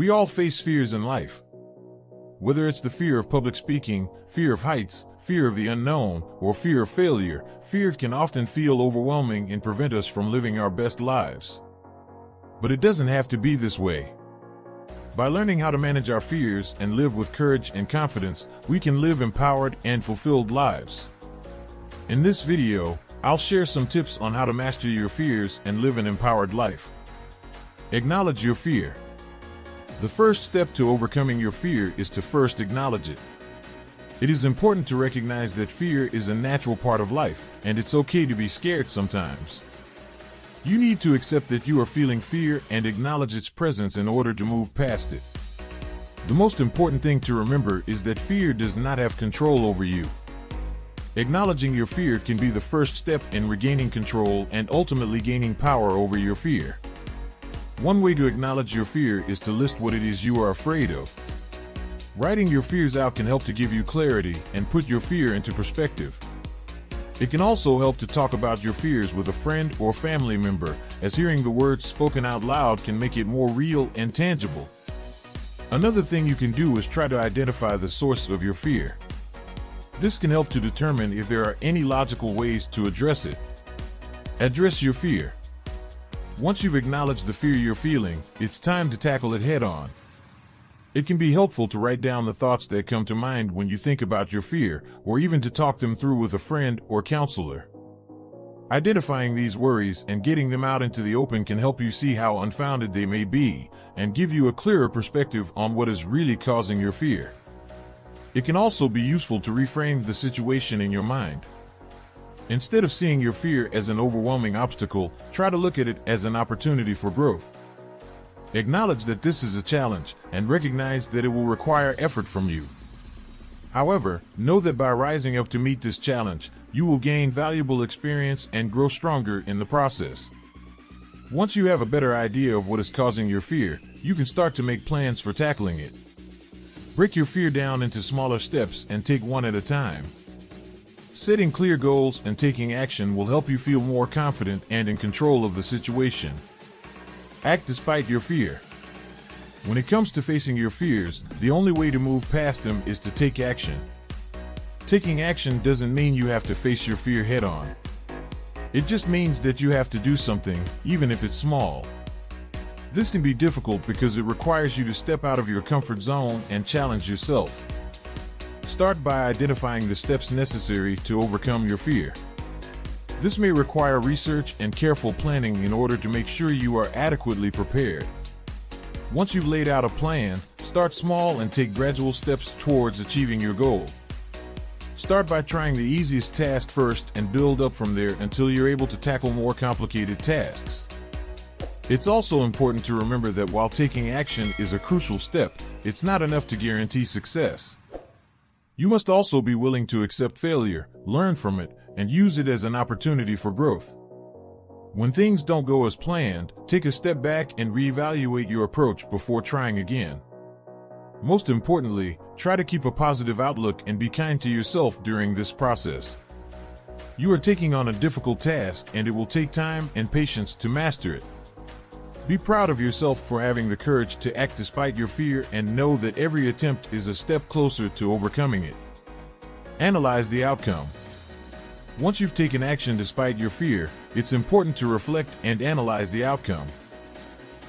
We all face fears in life. Whether it's the fear of public speaking, fear of heights, fear of the unknown, or fear of failure, fear can often feel overwhelming and prevent us from living our best lives. But it doesn't have to be this way. By learning how to manage our fears and live with courage and confidence, we can live empowered and fulfilled lives. In this video, I'll share some tips on how to master your fears and live an empowered life. Acknowledge your fear. The first step to overcoming your fear is to first acknowledge it. It is important to recognize that fear is a natural part of life, and it's okay to be scared sometimes. You need to accept that you are feeling fear and acknowledge its presence in order to move past it. The most important thing to remember is that fear does not have control over you. Acknowledging your fear can be the first step in regaining control and ultimately gaining power over your fear. One way to acknowledge your fear is to list what it is you are afraid of. Writing your fears out can help to give you clarity and put your fear into perspective. It can also help to talk about your fears with a friend or family member, as hearing the words spoken out loud can make it more real and tangible. Another thing you can do is try to identify the source of your fear. This can help to determine if there are any logical ways to address it. Address your fear. Once you've acknowledged the fear you're feeling, it's time to tackle it head-on. It can be helpful to write down the thoughts that come to mind when you think about your fear, or even to talk them through with a friend or counselor. Identifying these worries and getting them out into the open can help you see how unfounded they may be, and give you a clearer perspective on what is really causing your fear. It can also be useful to reframe the situation in your mind. Instead of seeing your fear as an overwhelming obstacle, try to look at it as an opportunity for growth. Acknowledge that this is a challenge and recognize that it will require effort from you. However, know that by rising up to meet this challenge, you will gain valuable experience and grow stronger in the process. Once you have a better idea of what is causing your fear, you can start to make plans for tackling it. Break your fear down into smaller steps and take one at a time. Setting clear goals and taking action will help you feel more confident and in control of the situation. Act despite your fear. When it comes to facing your fears, the only way to move past them is to take action. Taking action doesn't mean you have to face your fear head-on. It just means that you have to do something, even if it's small. This can be difficult because it requires you to step out of your comfort zone and challenge yourself. Start by identifying the steps necessary to overcome your fear. This may require research and careful planning in order to make sure you are adequately prepared. Once you've laid out a plan, start small and take gradual steps towards achieving your goal. Start by trying the easiest task first and build up from there until you're able to tackle more complicated tasks. It's also important to remember that while taking action is a crucial step, it's not enough to guarantee success. You must also be willing to accept failure, learn from it, and use it as an opportunity for growth. When things don't go as planned, take a step back and reevaluate your approach before trying again. Most importantly, try to keep a positive outlook and be kind to yourself during this process. You are taking on a difficult task, and it will take time and patience to master it. Be proud of yourself for having the courage to act despite your fear, and know that every attempt is a step closer to overcoming it. Analyze the outcome. Once you've taken action despite your fear, it's important to reflect and analyze the outcome.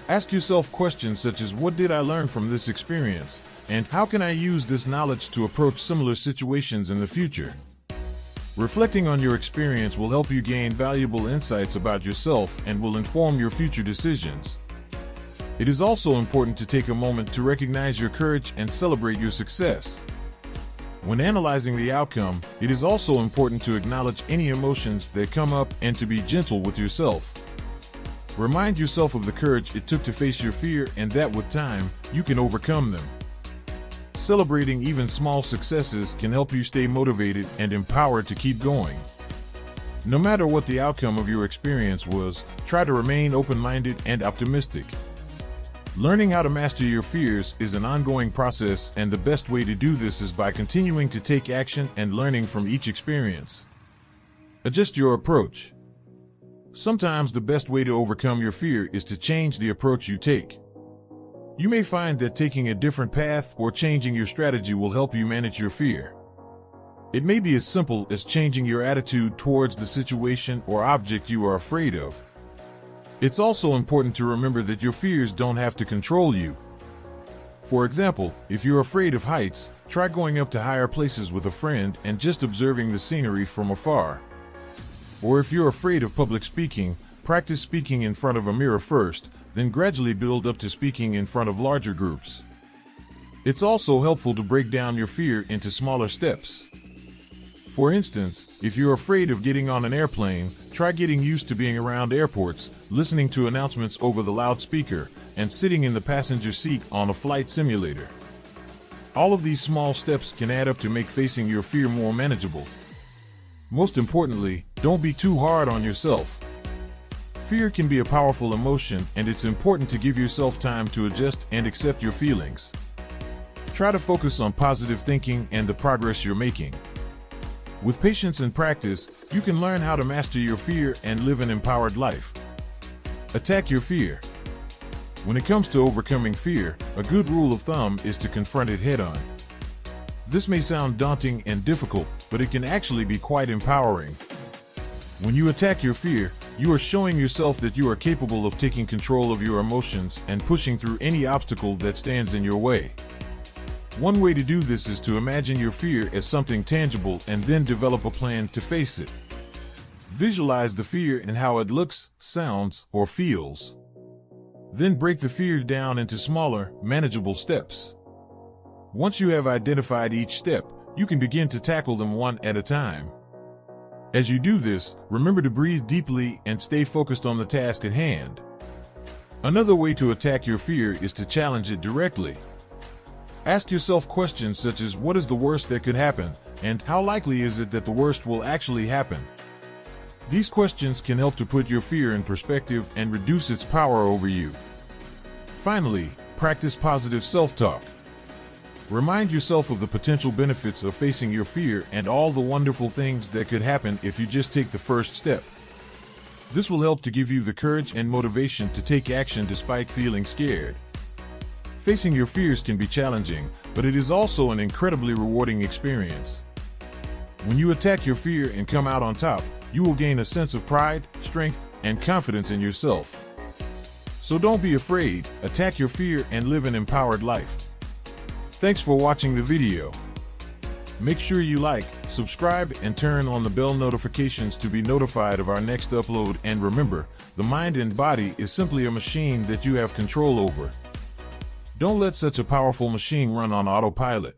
Ask yourself questions such as, what did I learn from this experience? And how can I use this knowledge to approach similar situations in the future? Reflecting on your experience will help you gain valuable insights about yourself and will inform your future decisions. It is also important to take a moment to recognize your courage and celebrate your success. When analyzing the outcome, it is also important to acknowledge any emotions that come up and to be gentle with yourself. Remind yourself of the courage it took to face your fear, and that with time, you can overcome them. Celebrating even small successes can help you stay motivated and empowered to keep going. No matter what the outcome of your experience was, try to remain open-minded and optimistic. Learning how to master your fears is an ongoing process, and the best way to do this is by continuing to take action and learning from each experience. Adjust your approach. Sometimes the best way to overcome your fear is to change the approach you take. You may find that taking a different path or changing your strategy will help you manage your fear. It may be as simple as changing your attitude towards the situation or object you are afraid of. It's also important to remember that your fears don't have to control you. For example, if you're afraid of heights, try going up to higher places with a friend and just observing the scenery from afar. Or if you're afraid of public speaking, practice speaking in front of a mirror first, then gradually build up to speaking in front of larger groups. It's also helpful to break down your fear into smaller steps. For instance, if you're afraid of getting on an airplane, try getting used to being around airports, listening to announcements over the loudspeaker, and sitting in the passenger seat on a flight simulator. All of these small steps can add up to make facing your fear more manageable. Most importantly, don't be too hard on yourself. Fear can be a powerful emotion, and it's important to give yourself time to adjust and accept your feelings. Try to focus on positive thinking and the progress you're making. With patience and practice, you can learn how to master your fear and live an empowered life. Attack your fear. When it comes to overcoming fear, a good rule of thumb is to confront it head-on. This may sound daunting and difficult, but it can actually be quite empowering. When you attack your fear, you are showing yourself that you are capable of taking control of your emotions and pushing through any obstacle that stands in your way. One way to do this is to imagine your fear as something tangible and then develop a plan to face it. Visualize the fear and how it looks, sounds, or feels. Then break the fear down into smaller, manageable steps. Once you have identified each step, you can begin to tackle them one at a time. As you do this, remember to breathe deeply and stay focused on the task at hand. Another way to attack your fear is to challenge it directly. Ask yourself questions such as, what is the worst that could happen, and how likely is it that the worst will actually happen? These questions can help to put your fear in perspective and reduce its power over you. Finally, practice positive self-talk. Remind yourself of the potential benefits of facing your fear and all the wonderful things that could happen if you just take the first step. This will help to give you the courage and motivation to take action despite feeling scared. Facing your fears can be challenging, but it is also an incredibly rewarding experience. When you attack your fear and come out on top, you will gain a sense of pride, strength, and confidence in yourself. So don't be afraid, attack your fear and live an empowered life. Thanks for watching the video. Make sure you like, subscribe, and turn on the bell notifications to be notified of our next upload. And remember, the mind and body is simply a machine that you have control over. Don't let such a powerful machine run on autopilot.